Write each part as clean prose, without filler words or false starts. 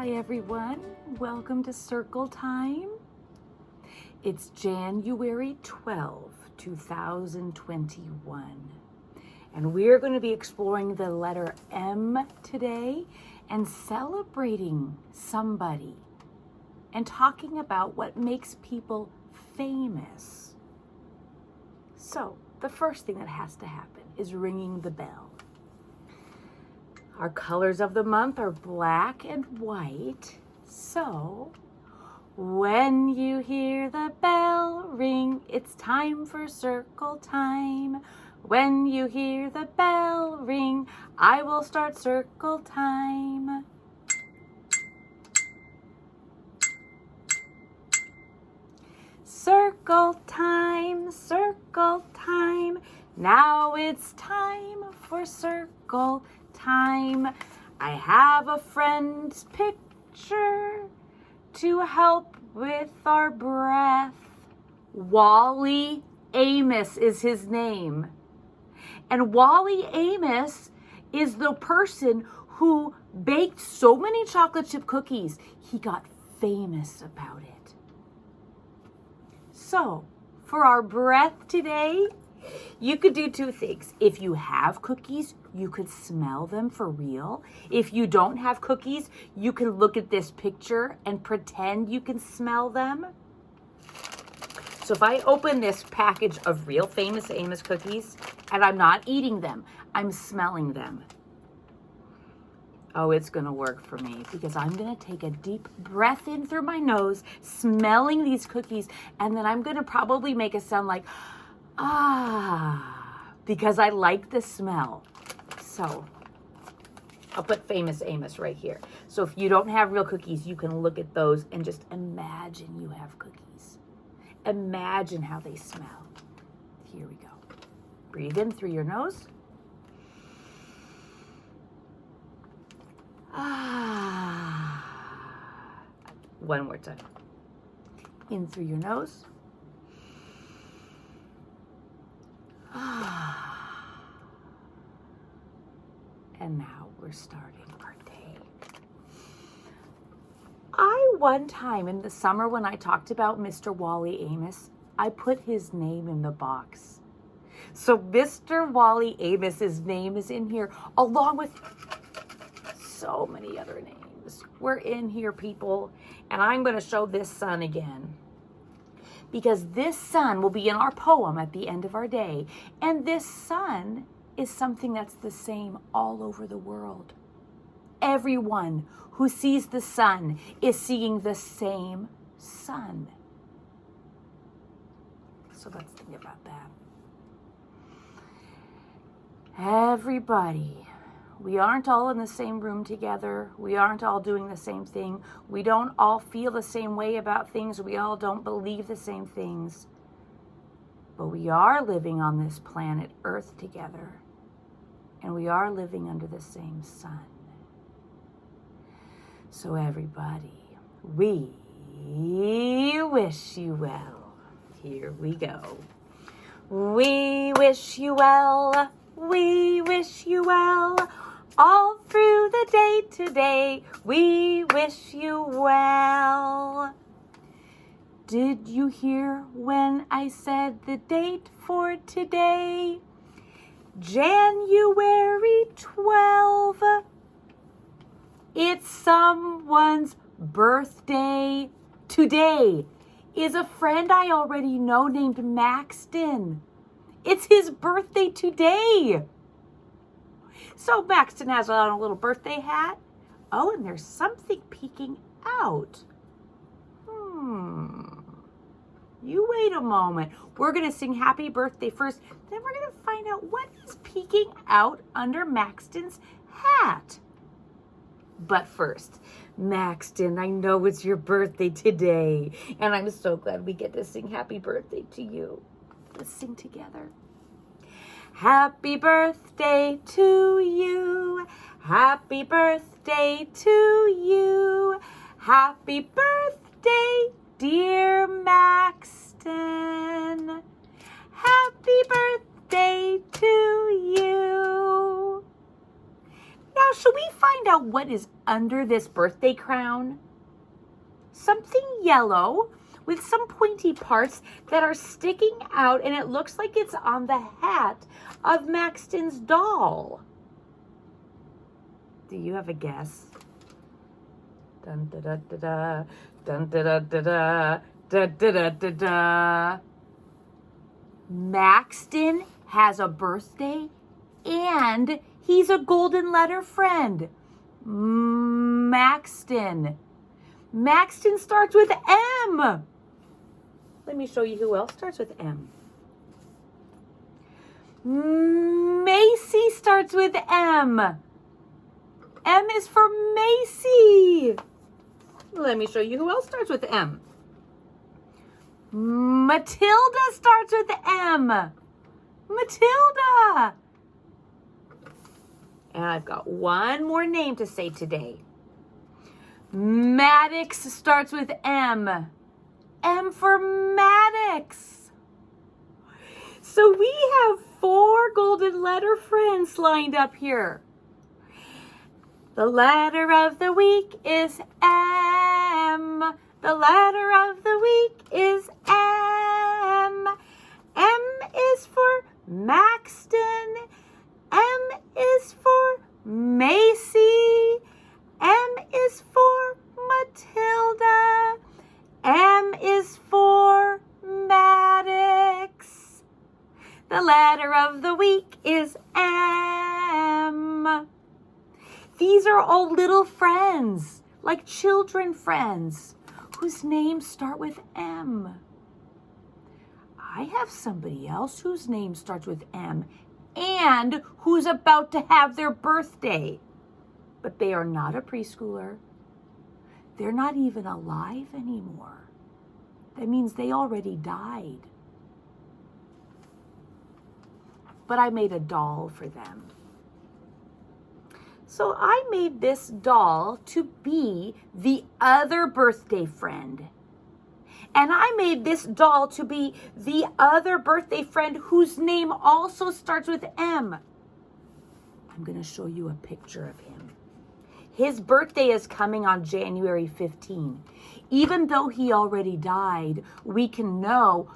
Hi everyone, welcome to Circle Time. It's January 12, 2021. And we're going to be exploring the letter M today and celebrating somebody and talking about what makes people famous. So, the first thing that has to happen is ringing the bell. Our colors of the month are black and white. So, when you hear the bell ring, it's time for circle time. When you hear the bell ring, I will start circle time. Circle time, circle time. Now it's time for circle time. I have a friend's picture to help with our breath. Wally Amos is his name. And Wally Amos is the person who baked so many chocolate chip cookies, he got famous about it. So, for our breath today, you could do two things. If you have cookies, you could smell them for real. If you don't have cookies, you can look at this picture and pretend you can smell them. So if I open this package of real Famous Amos cookies, and I'm not eating them, I'm smelling them. Oh, it's going to work for me because I'm going to take a deep breath in through my nose, smelling these cookies, and then I'm going to probably make a sound like, because I like the smell. So I'll put Famous Amos right here. So if you don't have real cookies, you can look at those and just imagine you have cookies. Imagine how they smell. Here we go. Breathe in through your nose. One more time. In through your nose. And now we're starting our day. One time in the summer when I talked about Mr. Wally Amos, I put his name in the box. So Mr. Wally Amos's name is in here along with so many other names. We're in here, people, and I'm going to show this sun again. Because this sun will be in our poem at the end of our day. And this sun is something that's the same all over the world. Everyone who sees the sun is seeing the same sun. So let's think about that. Everybody, we aren't all in the same room together. We aren't all doing the same thing. We don't all feel the same way about things. We all don't believe the same things. But we are living on this planet Earth together. And we are living under the same sun. So everybody, we wish you well. Here we go. We wish you well. We wish you well. All through the day today, we wish you well. Did you hear when I said the date for today? January 12. It's someone's birthday. Today is a friend I already know named Maxton. It's his birthday today. So Maxton has on a little birthday hat. Oh, and there's something peeking out. You wait a moment. We're going to sing happy birthday first. Then we're going to find out what is peeking out under Maxton's hat. But first, Maxton, I know it's your birthday today. And I'm so glad we get to sing happy birthday to you. Let's sing together. Happy birthday to you. Happy birthday to you. Happy birthday, dear Maxton. Happy birthday to you. Now Should we find out what is under this birthday crown? Something yellow with some pointy parts that are sticking out, and it looks like it's on the hat of Maxton's doll. Do you have a guess? Dun da da da da, dun da da da da, da da da da da. Maxton has a birthday and he's a golden letter friend. Maxton. Maxton starts with M. Let me show you who else starts with M. Macy starts with M. M is for Macy. Let me show you who else starts with M. Matilda starts with M. Matilda. And I've got one more name to say today. Maddox starts with M. M for Maddox. So we have 4 golden letter friends lined up here. The letter of the week is M. The letter of the week is M. M is for Maxton. M is for Macy. M is for Matilda. M is for Maddox. The letter of the week is M. These are all little friends, like children friends, whose names start with M. I have somebody else whose name starts with M and who's about to have their birthday. But they are not a preschooler. They're not even alive anymore. That means they already died. But I made a doll for them. So I made this doll to be the other birthday friend. And I made this doll to be the other birthday friend whose name also starts with M. I'm going to show you a picture of him. His birthday is coming on January 15. Even though he already died, we can know,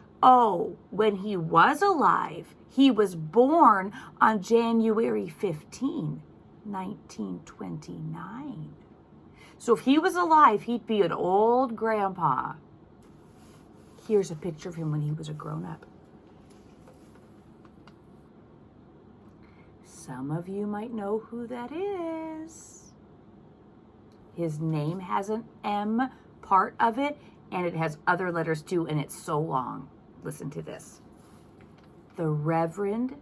when he was alive, he was born on January 15, 1929. So if he was alive, he'd be an old grandpa. Here's a picture of him when he was a grown-up. Some of you might know who that is. His name has an M part of it, and it has other letters too, and it's so long. Listen to this. The Reverend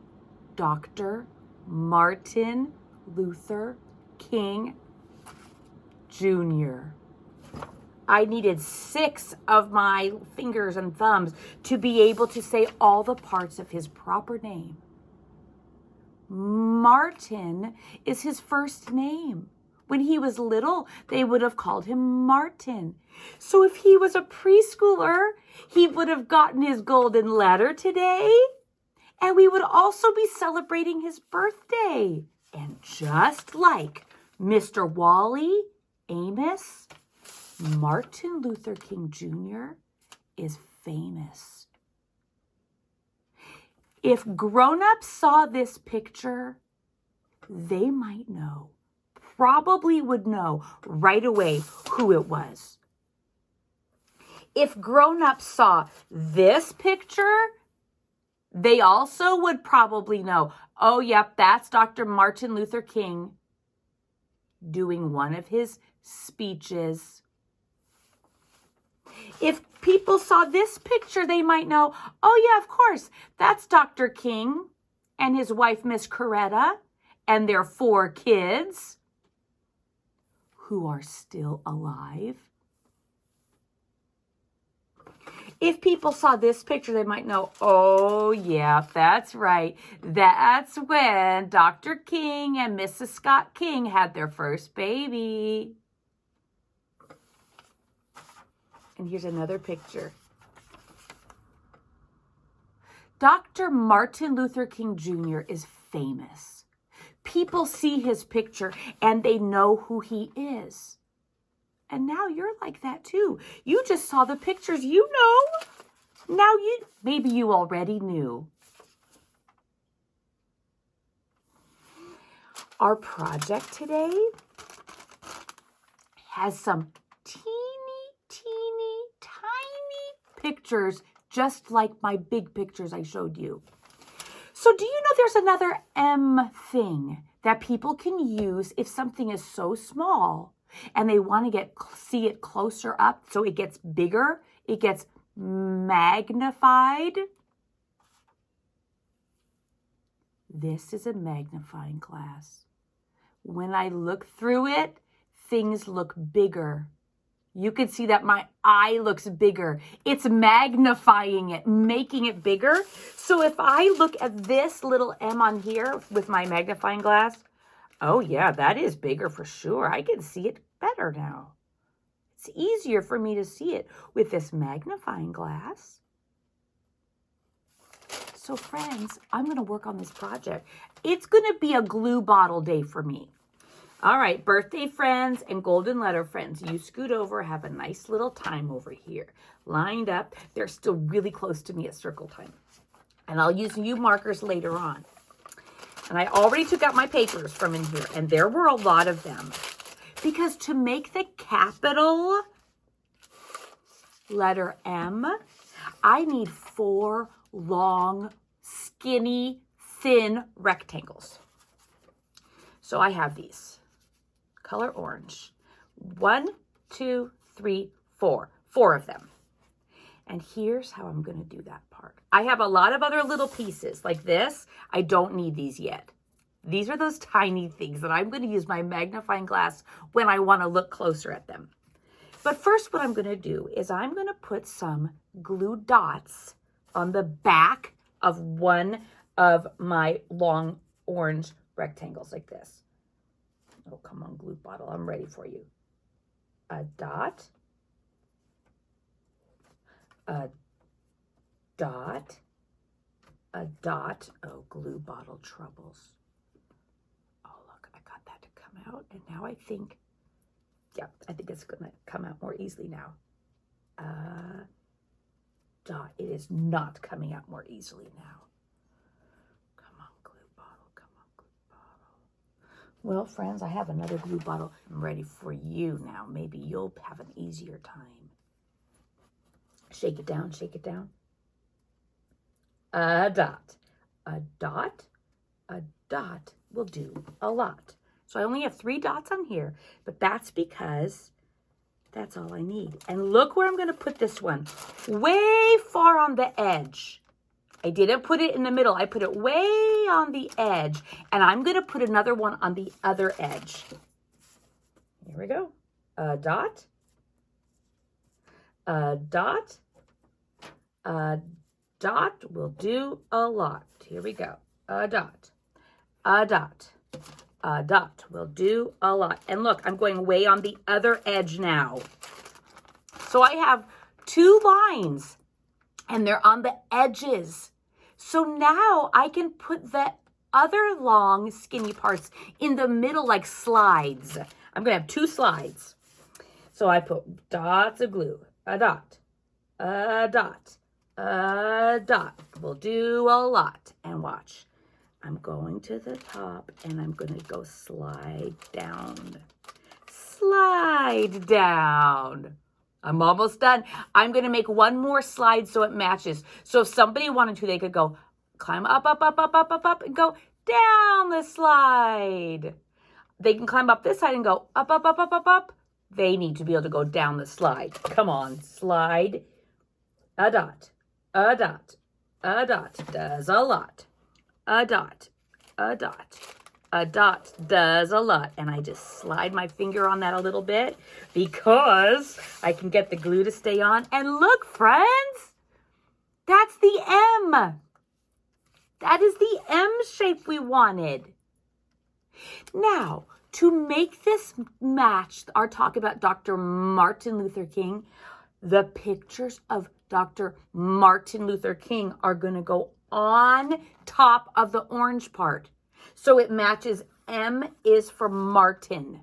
Dr. Martin Luther King Jr. I needed 6 of my fingers and thumbs to be able to say all the parts of his proper name. Martin is his first name. When he was little, they would have called him Martin. So if he was a preschooler, he would have gotten his golden letter today. And we would also be celebrating his birthday. And just like Mr. Wally Amos, Martin Luther King Jr. is famous. If grown-ups saw this picture, they might know, probably would know right away who it was. If grown-ups saw this picture, they also would probably know, oh, yep, that's Dr. Martin Luther King doing one of his speeches. If people saw this picture, they might know, oh, yeah, of course, that's Dr. King and his wife, Miss Coretta, and their 4 kids who are still alive. If people saw this picture, they might know, oh, yeah, that's right. That's when Dr. King and Mrs. Scott King had their first baby. And here's another picture. Dr. Martin Luther King Jr. is famous People see his picture and they know who he is. And now you're like that too. You just saw the pictures, you know. Now maybe you already knew. Our project today has some teeny, tiny pictures, just like my big pictures I showed you. So do you know there's another M thing that people can use if something is so small and they want to see it closer up so it gets bigger, it gets magnified? This is a magnifying glass. When I look through it, things look bigger. You can see that my eye looks bigger. It's magnifying it, making it bigger. So if I look at this little M on here with my magnifying glass, oh yeah, that is bigger for sure. I can see it better now. It's easier for me to see it with this magnifying glass. So friends, I'm going to work on this project. It's going to be a glue bottle day for me. All right, birthday friends and golden letter friends, you scoot over, have a nice little time over here. Lined up, they're still really close to me at circle time. And I'll use new markers later on. And I already took out my papers from in here, and there were a lot of them. Because to make the capital letter M, I need 4 long, skinny, thin rectangles. So I have these. Color orange. 1, 2, 3, 4. 4 of them. And here's how I'm going to do that part. I have a lot of other little pieces like this. I don't need these yet. These are those tiny things that I'm going to use my magnifying glass when I want to look closer at them. But first what I'm going to do is I'm going to put some glue dots on the back of one of my long orange rectangles like this. Oh, come on, glue bottle. I'm ready for you. A dot. A dot. A dot. Oh, glue bottle troubles. Oh, look, I got that to come out. And now I think, yeah, I think it's going to come out more easily now. Dot. It is not coming out more easily now. Well, friends, I have another glue bottle. I'm ready for you now. Maybe you'll have an easier time. Shake it down, shake it down. A dot. A dot. A dot will do a lot. So I only have 3 dots on here, but that's because that's all I need. And look where I'm going to put this one. Way far on the edge. I didn't put it in the middle. I put it way on the edge. And I'm going to put another one on the other edge. Here we go. A dot. A dot. A dot will do a lot. Here we go. A dot. A dot. A dot will do a lot. And look, I'm going way on the other edge now. So I have 2 lines. And they're on the edges. So now I can put the other long skinny parts in the middle like slides. I'm going to have 2 slides. So I put dots of glue. A dot. A dot. A dot will do a lot. And watch. I'm going to the top and I'm going to go slide down. Slide down. I'm almost done. I'm going to make one more slide so it matches. So if somebody wanted to, they could go climb up, up, up, up, up, up, up, and go down the slide. They can climb up this side and go up, up, up, up, up, up. They need to be able to go down the slide. Come on, slide. A dot, a dot, a dot does a lot. A dot, a dot. A dot does a lot. And I just slide my finger on that a little bit because I can get the glue to stay on. And look, friends, that's the M. That is the M shape we wanted. Now, to make this match our talk about Dr. Martin Luther King, the pictures of Dr. Martin Luther King are going to go on top of the orange part. So it matches M is for Martin.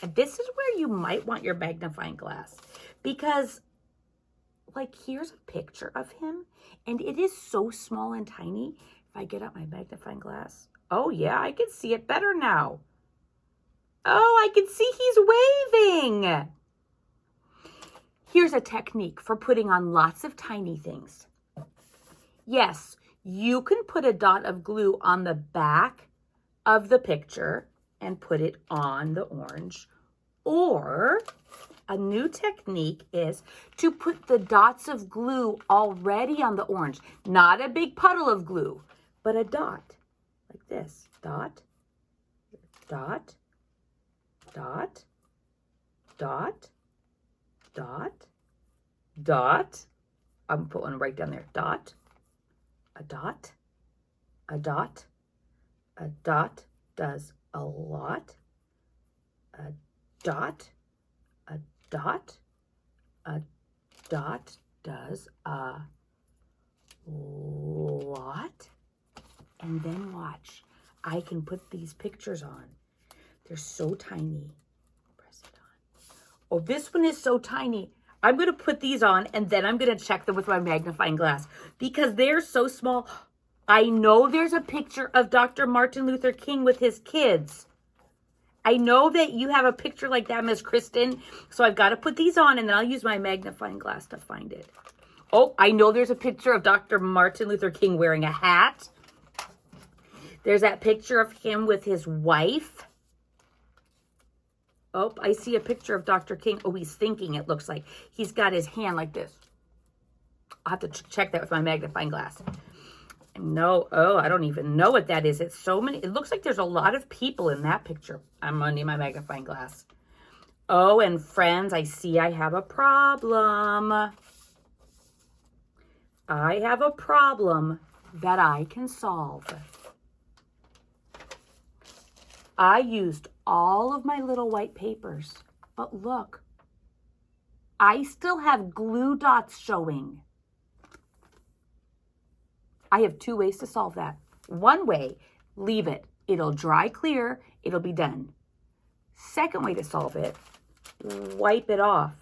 And this is where you might want your magnifying glass, because like here's a picture of him and it is so small and tiny. If I get out my magnifying glass, oh yeah, I can see it better now. Oh, I can see he's waving. Here's a technique for putting on lots of tiny things. Yes, you can put a dot of glue on the back of the picture and put it on the orange. Or a new technique is to put the dots of glue already on the orange. Not a big puddle of glue, but a dot like this. Dot, dot, dot, dot, dot, dot. I'm putting one right down there. Dot, a dot, a dot. A dot does a lot. A dot, a dot, a dot does a lot. And then watch. I can put these pictures on. They're so tiny. Press it on. Oh, this one is so tiny. I'm going to put these on and then I'm going to check them with my magnifying glass because they're so small. I know there's a picture of Dr. Martin Luther King with his kids. I know that you have a picture like that, Miss Kristen. So I've got to put these on and then I'll use my magnifying glass to find it. Oh, I know there's a picture of Dr. Martin Luther King wearing a hat. There's that picture of him with his wife. Oh, I see a picture of Dr. King. Oh, he's thinking, it looks like. He's got his hand like this. I'll have to check that with my magnifying glass. No, oh, I don't even know what that is. It's so many. It looks like there's a lot of people in that picture. I'm going to need my magnifying glass. Oh, and friends, I see I have a problem. I have a problem that I can solve. I used all of my little white papers, but look, I still have glue dots showing. I have two ways to solve that. One way, leave it. It'll dry clear. It'll be done. Second way to solve it, wipe it off.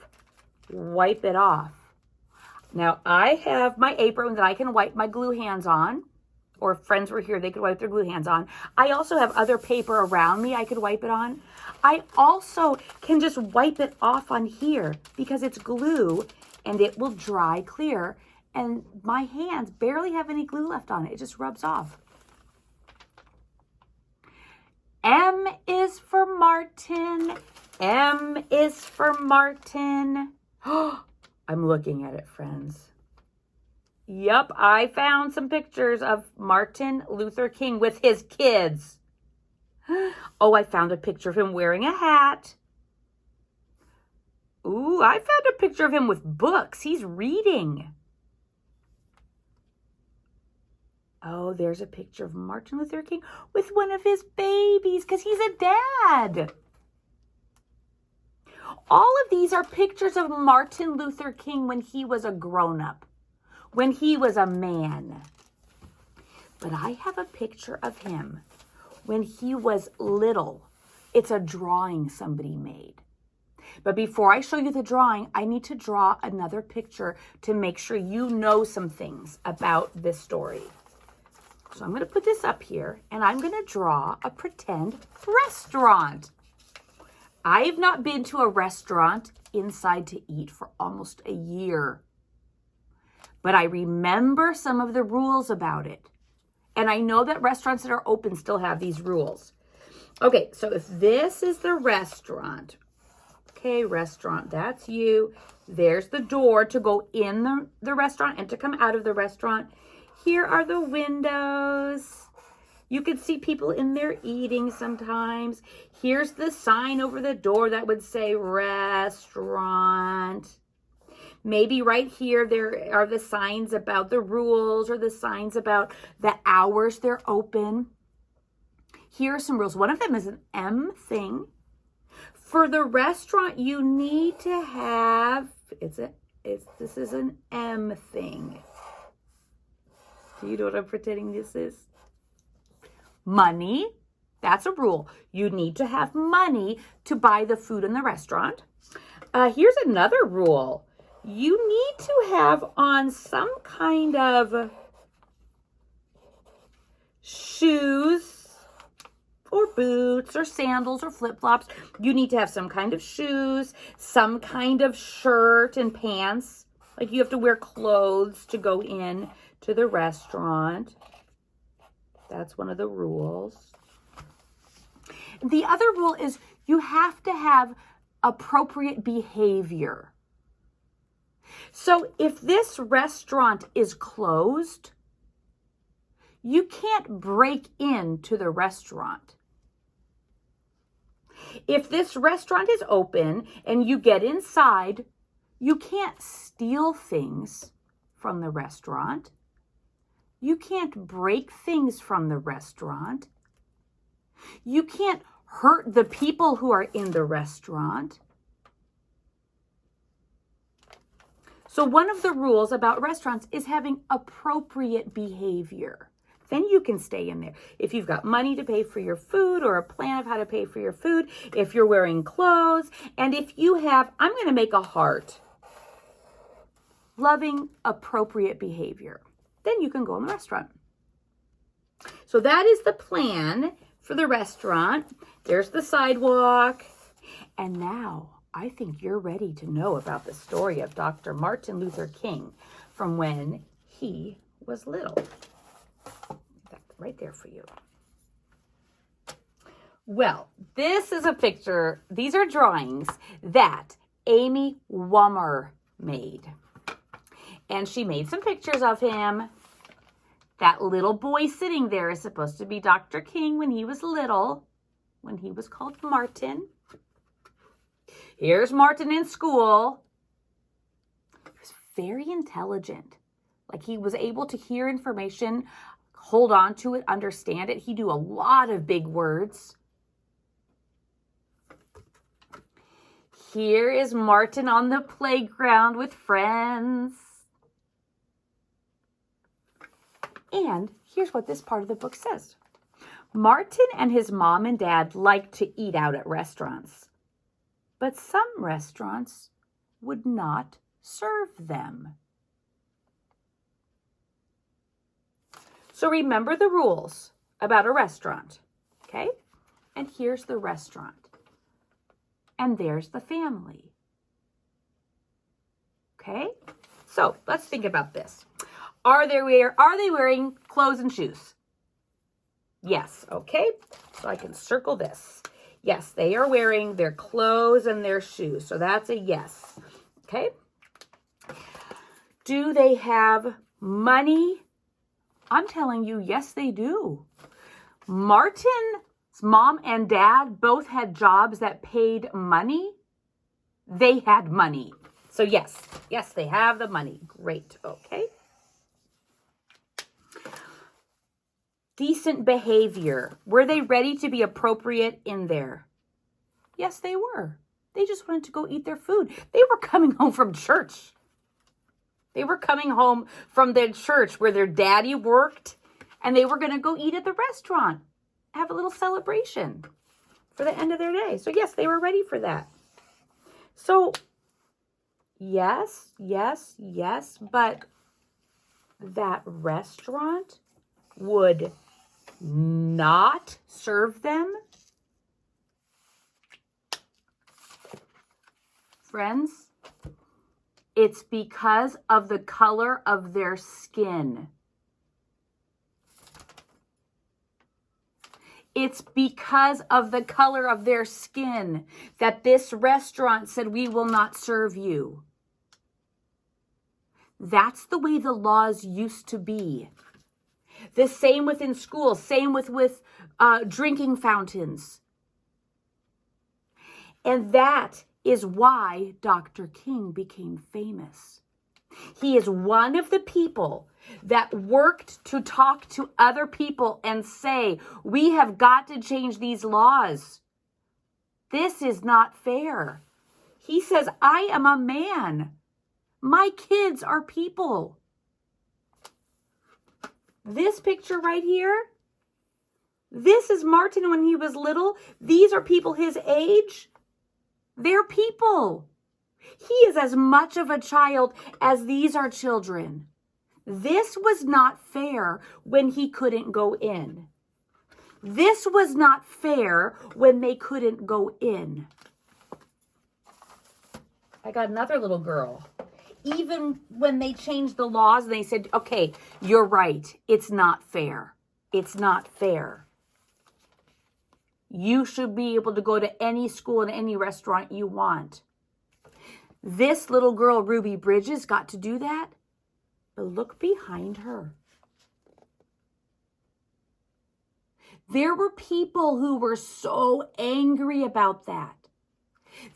Wipe it off. Now, I have my apron that I can wipe my glue hands on. Or if friends were here, they could wipe their glue hands on. I also have other paper around me I could wipe it on. I also can just wipe it off on here because it's glue and it will dry clear. And my hands barely have any glue left on it. It just rubs off. M is for Martin. M is for Martin. I'm looking at it, friends. Yep, I found some pictures of Martin Luther King with his kids. Oh, I found a picture of him wearing a hat. Ooh, I found a picture of him with books. He's reading. Oh, there's a picture of Martin Luther King with one of his babies because he's a dad. All of these are pictures of Martin Luther King when he was a grown-up, when he was a man. But I have a picture of him when he was little. It's a drawing somebody made. But before I show you the drawing, I need to draw another picture to make sure you know some things about this story. So I'm going to put this up here and I'm going to draw a pretend restaurant. I've not been to a restaurant inside to eat for almost a year. But I remember some of the rules about it. And I know that restaurants that are open still have these rules. Okay, so if this is the restaurant, okay, restaurant, that's you. There's the door to go in the restaurant and to come out of the restaurant. Here are the windows. You can see people in there eating sometimes. Here's the sign over the door that would say restaurant. Maybe right here there are the signs about the rules or the signs about the hours they're open. Here are some rules. One of them is an M thing. For the restaurant, you need to have, this is an M thing. Do you know what I'm pretending this is? Money. That's a rule. You need to have money to buy the food in the restaurant. Here's another rule. You need to have on some kind of shoes or boots or sandals or flip-flops. You need to have some kind of shoes, some kind of shirt and pants. Like you have to wear clothes to go in to the restaurant. That's one of the rules. The other rule is you have to have appropriate behavior. So if this restaurant is closed, you can't break into the restaurant. If this restaurant is open and you get inside, you can't steal things from the restaurant. You can't break things from the restaurant. You can't hurt the people who are in the restaurant. So one of the rules about restaurants is having appropriate behavior. Then you can stay in there. If you've got money to pay for your food or a plan of how to pay for your food, if you're wearing clothes, and if you have, I'm going to make a heart, loving appropriate behavior, then you can go in the restaurant. So that is the plan for the restaurant. There's the sidewalk. And now I think you're ready to know about the story of Dr. Martin Luther King from when he was little. Right there for you. Well, this is a picture. These are drawings that Amy Wummer made. And she made some pictures of him. That little boy sitting there is supposed to be Dr. King when he was little, when he was called Martin. Here's Martin in school. He was very intelligent. Like he was able to hear information, hold on to it, understand it. He knew a lot of big words. Here is Martin on the playground with friends. And here's what this part of the book says. Martin and his mom and dad liked to eat out at restaurants, but some restaurants would not serve them. So remember the rules about a restaurant, okay? And here's the restaurant. And there's the family. Okay? So let's think about this. Are they wearing clothes and shoes? Yes, okay. So I can circle this. Yes, they are wearing their clothes and their shoes. So that's a yes. Okay? Do they have money? I'm telling you, yes, they do. Martin's mom and dad both had jobs that paid money. They had money. So yes, they have the money. Great, okay. Decent behavior. Were they ready to be appropriate in there? Yes, they were. They just wanted to go eat their food. They were coming home from church. They were coming home from their church where their daddy worked, and they were going to go eat at the restaurant, have a little celebration for the end of their day. So yes, they were ready for that. So yes, but that restaurant would not serve them. Friends, it's because of the color of their skin. It's because of the color of their skin that this restaurant said, we will not serve you. That's the way the laws used to be. The same within schools, same with drinking fountains. And that is why Dr. King became famous. He is one of the people that worked to talk to other people and say, we have got to change these laws. This is not fair. He says, I am a man. My kids are people. This picture right here, This is Martin when he was little. These are people his age. They're people. He is as much of a child as these are children. This was not fair when he couldn't go in. This was not fair when they couldn't go in. I got another little girl. Even when they changed the laws and they said, okay, you're right. It's not fair. It's not fair. You should be able to go to any school and any restaurant you want. This little girl, Ruby Bridges, got to do that. But look behind her. There were people who were so angry about that.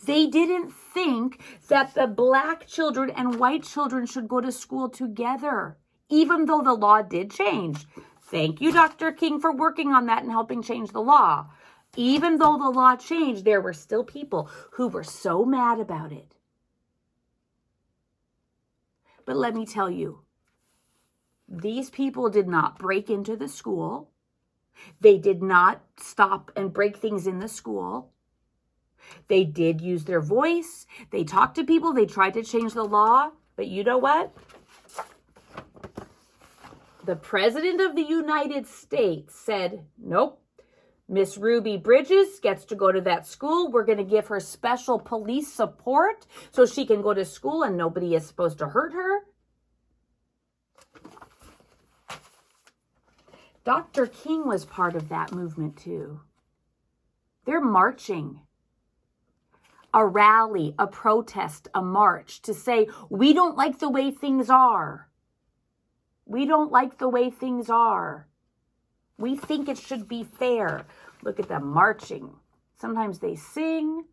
They didn't think that the black children and white children should go to school together, even though the law did change. Thank you, Dr. King, for working on that and helping change the law. Even though the law changed, there were still people who were so mad about it. But let me tell you, these people did not break into the school. They did not stop and break things in the school. They did use their voice. They talked to people. They tried to change the law. But you know what? The President of the United States said, nope, Miss Ruby Bridges gets to go to that school. We're going to give her special police support so she can go to school and nobody is supposed to hurt her. Dr. King was part of that movement too. They're marching. A rally, a protest, a march to say, we don't like the way things are. We don't like the way things are. We think it should be fair. Look at them marching. Sometimes they sing.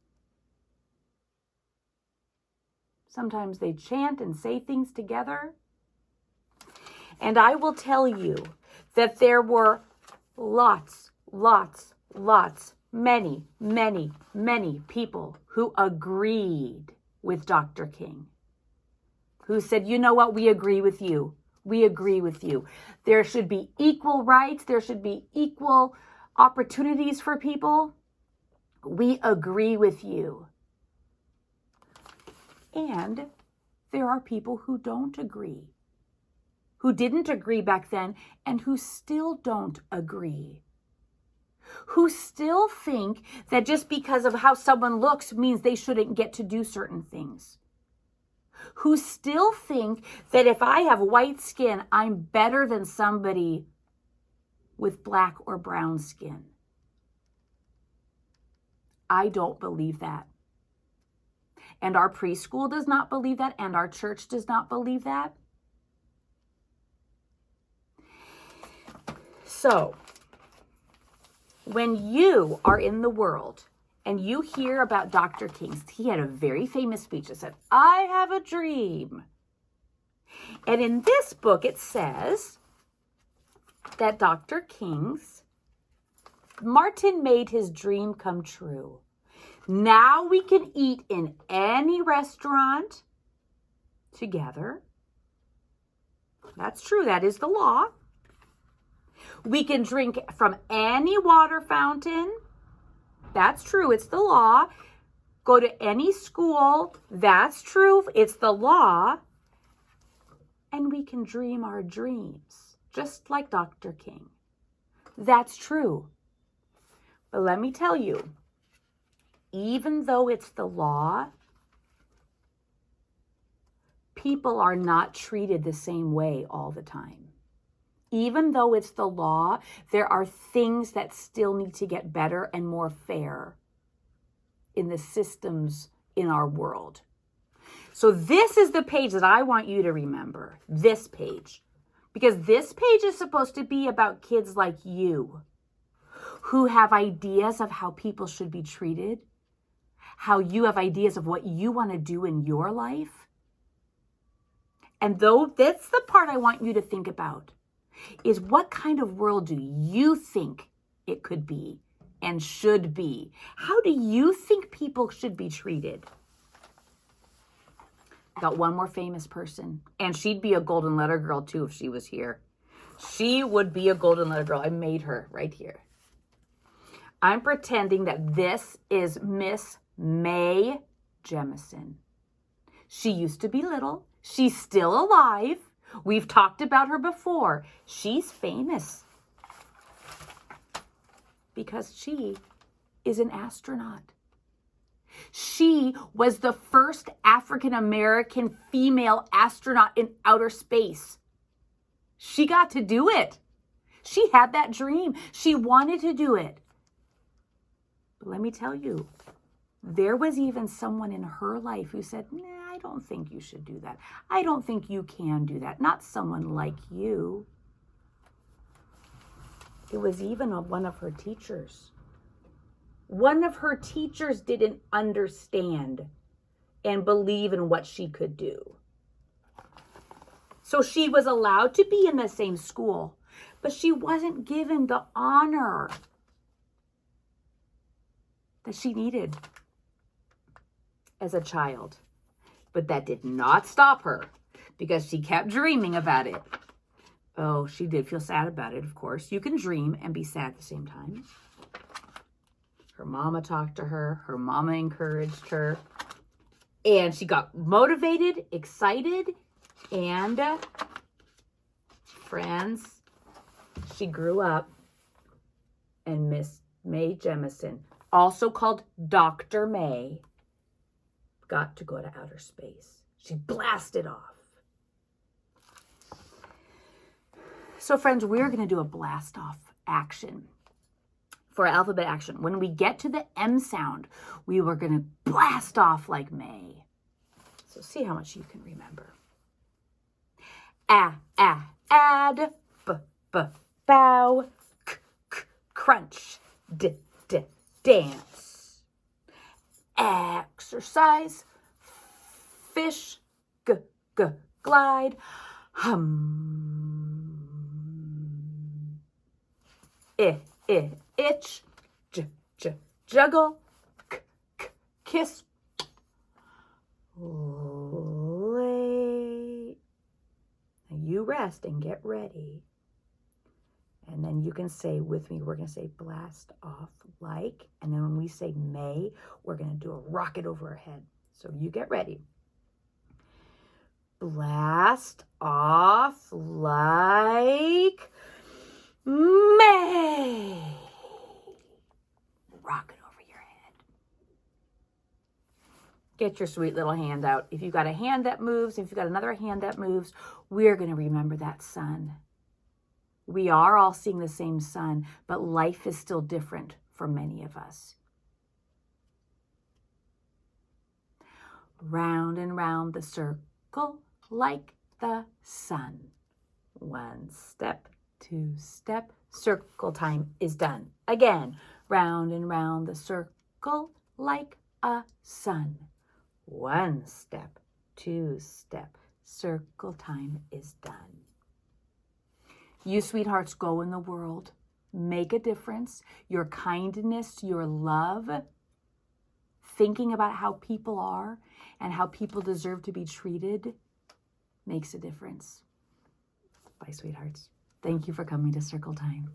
Sometimes they chant and say things together. And I will tell you that there were many people who agreed with Dr. King, who said, you know what, we agree with you. We agree with you. There should be equal rights. There should be equal opportunities for people. We agree with you. And there are people who don't agree, who didn't agree back then, and who still don't agree, who still think that just because of how someone looks means they shouldn't get to do certain things, who still think that if I have white skin, I'm better than somebody with black or brown skin. I don't believe that. And our preschool does not believe that, and our church does not believe that. So, when you are in the world and you hear about Dr. King, he had a very famous speech that said, I have a dream. And in this book, it says that Dr. Martin made his dream come true. Now we can eat in any restaurant together. That's true. That is the law. We can drink from any water fountain. That's true. It's the law. Go to any school. That's true. It's the law. And we can dream our dreams, just like Dr. King. That's true. But let me tell you, even though it's the law, people are not treated the same way all the time. Even though it's the law, there are things that still need to get better and more fair in the systems in our world. So this is the page that I want you to remember, this page. Because this page is supposed to be about kids like you who have ideas of how people should be treated, how you have ideas of what you want to do in your life. And though that's the part I want you to think about, is what kind of world do you think it could be and should be? How do you think people should be treated? Got one more famous person, and she'd be a golden letter girl too if she was here. She would be a golden letter girl. I made her right here. I'm pretending that this is Miss Mae Jemison. She used to be little. She's still alive. We've talked about her before. She's famous because she is an astronaut. She was the first African-American female astronaut in outer space. She got to do it. She had that dream. She wanted to do it. But let me tell you, there was even someone in her life who said, nah, I don't think you should do that. I don't think you can do that. Not someone like you. It was even one of her teachers. One of her teachers didn't understand and believe in what she could do. So she was allowed to be in the same school, but she wasn't given the honor that she needed as a child. But that did not stop her because she kept dreaming about it. Oh, she did feel sad about it, of course. You can dream and be sad at the same time. Her mama talked to her. Her mama encouraged her. And she got motivated, excited, and friends, she grew up, and Miss Mae Jemison, also called Dr. Mae, got to go to outer space. She blasted off. So friends, we're going to do a blast off action for alphabet action. When we get to the M sound, we were going to blast off like May. So see how much you can remember. Add, bow, crunch, dance. Exercise, fish, glide, hum. Itch, juggle, kiss, lay. Now you rest and get ready. And then you can say with me, we're going to say blast off like, and then when we say May, we're going to do a rocket over our head. So you get ready. Blast off like May. Rocket over your head. Get your sweet little hand out. If you've got a hand that moves, if you've got another hand that moves, we're going to remember that sun. We are all seeing the same sun, but life is still different for many of us. Round and round the circle like the sun. 1 step, 2 step, circle time is done. Again, round and round the circle like a sun. 1 step, 2 step, circle time is done. You sweethearts, go in the world, make a difference. Your kindness, your love, thinking about how people are and how people deserve to be treated makes a difference. Bye, sweethearts. Thank you for coming to Circle Time.